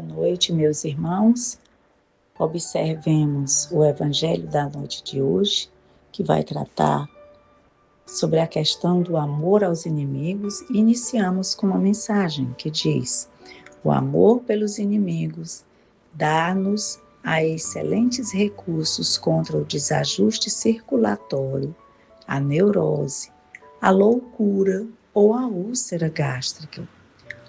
Boa noite, meus irmãos. Observemos o Evangelho da noite de hoje, que vai tratar sobre a questão do amor aos inimigos. Iniciamos com uma mensagem que diz: o amor pelos inimigos dá-nos a excelentes recursos contra o desajuste circulatório, a neurose, a loucura ou a úlcera gástrica.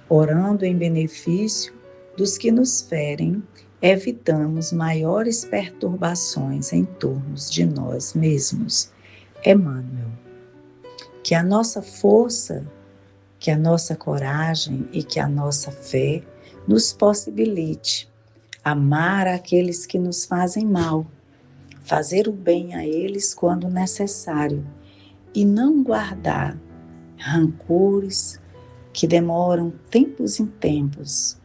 Orando em benefício dos que nos ferem, evitamos maiores perturbações em torno de nós mesmos. Emmanuel. Que a nossa força, que a nossa coragem e que a nossa fé nos possibilite amar aqueles que nos fazem mal, fazer o bem a eles quando necessário e não guardar rancores que demoram tempos em tempos,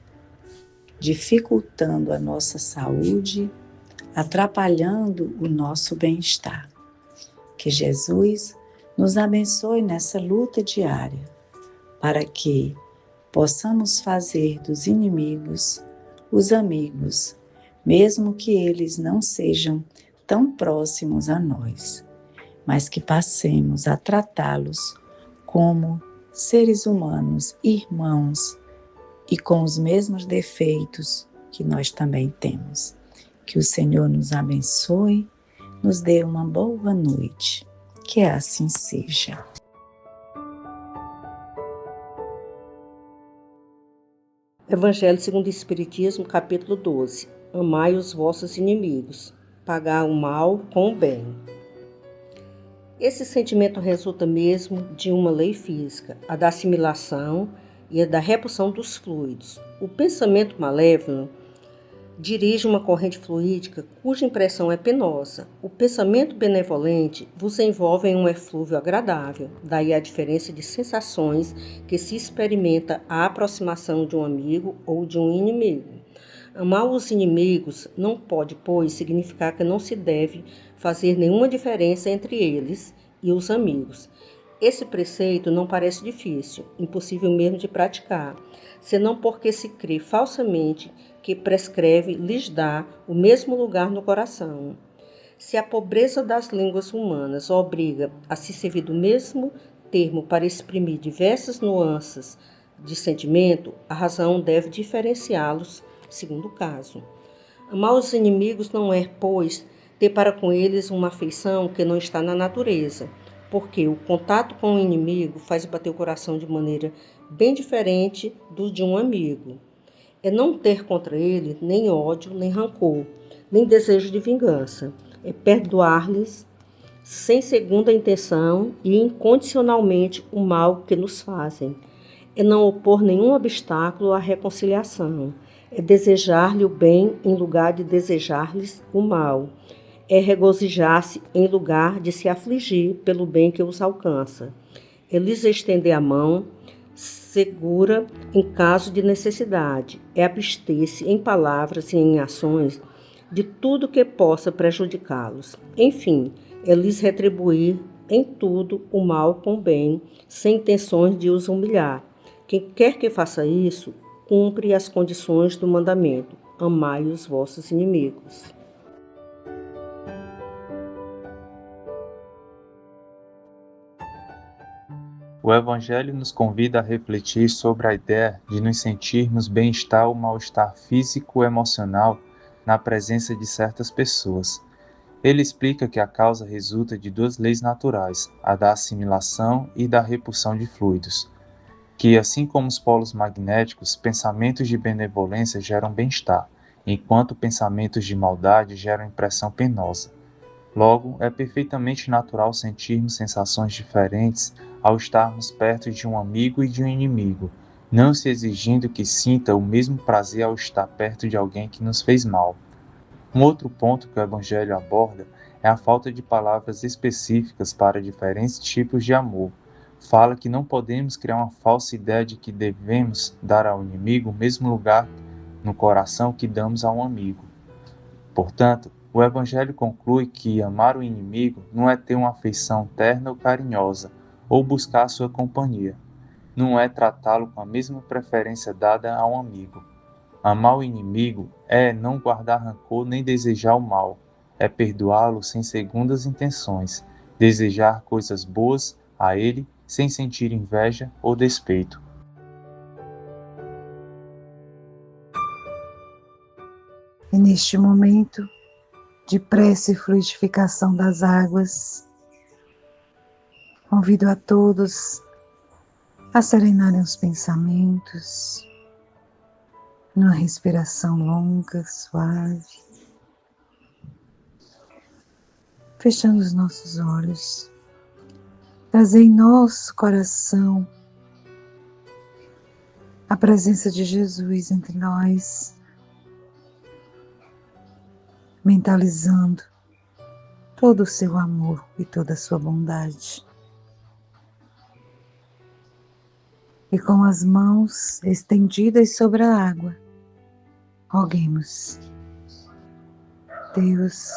dificultando a nossa saúde, atrapalhando o nosso bem-estar. Que Jesus nos abençoe nessa luta diária, para que possamos fazer dos inimigos os amigos, mesmo que eles não sejam tão próximos a nós, mas que passemos a tratá-los como seres humanos, irmãos, e com os mesmos defeitos que nós também temos. Que o Senhor nos abençoe, nos dê uma boa noite. Que assim seja. Evangelho segundo o Espiritismo, capítulo 12. Amai os vossos inimigos, pagai o mal com o bem. Esse sentimento resulta mesmo de uma lei física, a da assimilação e a da repulsão dos fluidos. O pensamento malévolo dirige uma corrente fluídica cuja impressão é penosa. O pensamento benevolente vos envolve em um eflúvio agradável. Daí a diferença de sensações que se experimenta à aproximação de um amigo ou de um inimigo. Amar os inimigos não pode, pois, significar que não se deve fazer nenhuma diferença entre eles e os amigos. Esse preceito não parece difícil, impossível mesmo de praticar, senão porque se crê falsamente que prescreve lhes dar o mesmo lugar no coração. Se a pobreza das línguas humanas obriga a se servir do mesmo termo para exprimir diversas nuances de sentimento, a razão deve diferenciá-los segundo o caso. Amar os inimigos não é, pois, ter para com eles uma afeição que não está na natureza, porque o contato com o inimigo faz bater o coração de maneira bem diferente do de um amigo. É não ter contra ele nem ódio, nem rancor, nem desejo de vingança. É perdoar-lhes sem segunda intenção e incondicionalmente o mal que nos fazem. É não opor nenhum obstáculo à reconciliação. É desejar-lhe o bem em lugar de desejar-lhes o mal. É regozijar-se em lugar de se afligir pelo bem que os alcança. É lhes estender a mão segura em caso de necessidade. É abster-se em palavras e em ações de tudo que possa prejudicá-los. Enfim, é lhes retribuir em tudo o mal com o bem, sem intenções de os humilhar. Quem quer que faça isso, cumpre as condições do mandamento: amai os vossos inimigos. O Evangelho nos convida a refletir sobre a ideia de nos sentirmos bem-estar ou mal-estar físico ou emocional na presença de certas pessoas. Ele explica que a causa resulta de duas leis naturais, a da assimilação e da repulsão de fluidos, que, assim como os polos magnéticos, pensamentos de benevolência geram bem-estar, enquanto pensamentos de maldade geram impressão penosa. Logo, é perfeitamente natural sentirmos sensações diferentes ao estarmos perto de um amigo e de um inimigo, não se exigindo que sinta o mesmo prazer ao estar perto de alguém que nos fez mal. Um outro ponto que o Evangelho aborda é a falta de palavras específicas para diferentes tipos de amor. Fala que não podemos criar uma falsa ideia de que devemos dar ao inimigo o mesmo lugar no coração que damos a um amigo. Portanto, o Evangelho conclui que amar o inimigo não é ter uma afeição terna ou carinhosa, ou buscar a sua companhia. Não é tratá-lo com a mesma preferência dada a um amigo. Amar o inimigo é não guardar rancor nem desejar o mal, é perdoá-lo sem segundas intenções, desejar coisas boas a ele sem sentir inveja ou despeito. E neste momento de prece e fluidificação das águas, convido a todos a serenarem os pensamentos, numa respiração longa, suave, fechando os nossos olhos, trazer em nosso coração a presença de Jesus entre nós, mentalizando todo o seu amor e toda a sua bondade. E com as mãos estendidas sobre a água, roguemos: Deus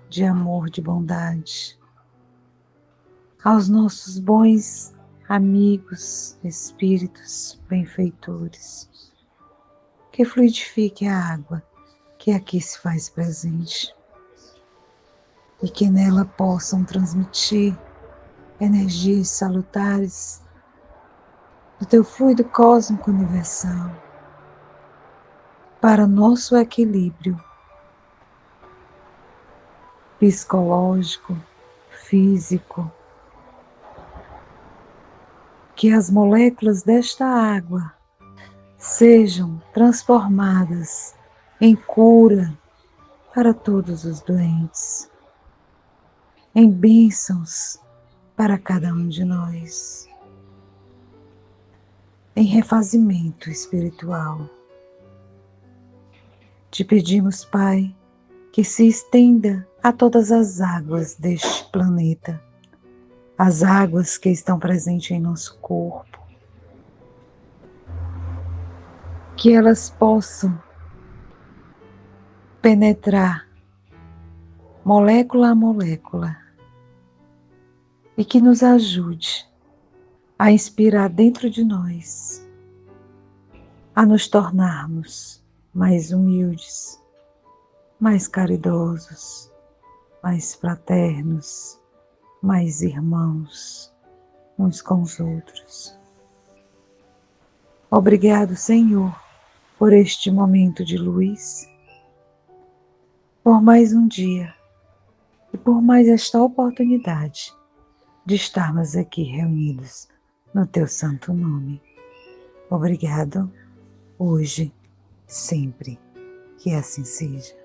de amor, de bondade, aos nossos bons amigos, espíritos benfeitores, que fluidifique a água que aqui se faz presente e que nela possam transmitir energias salutares do teu fluido cósmico universal para nosso equilíbrio psicológico, físico, que as moléculas desta água sejam transformadas em cura para todos os doentes, em bênçãos para cada um de nós, em refazimento espiritual. Te pedimos, Pai, que se estenda a todas as águas deste planeta, as águas que estão presentes em nosso corpo, que elas possam penetrar molécula a molécula e que nos ajude a inspirar dentro de nós, a nos tornarmos mais humildes, mais caridosos, mais fraternos, mais irmãos uns com os outros. Obrigado, Senhor, por este momento de luz, por mais um dia e por mais esta oportunidade de estarmos aqui reunidos no Teu santo nome. Obrigado, hoje, sempre, que assim seja.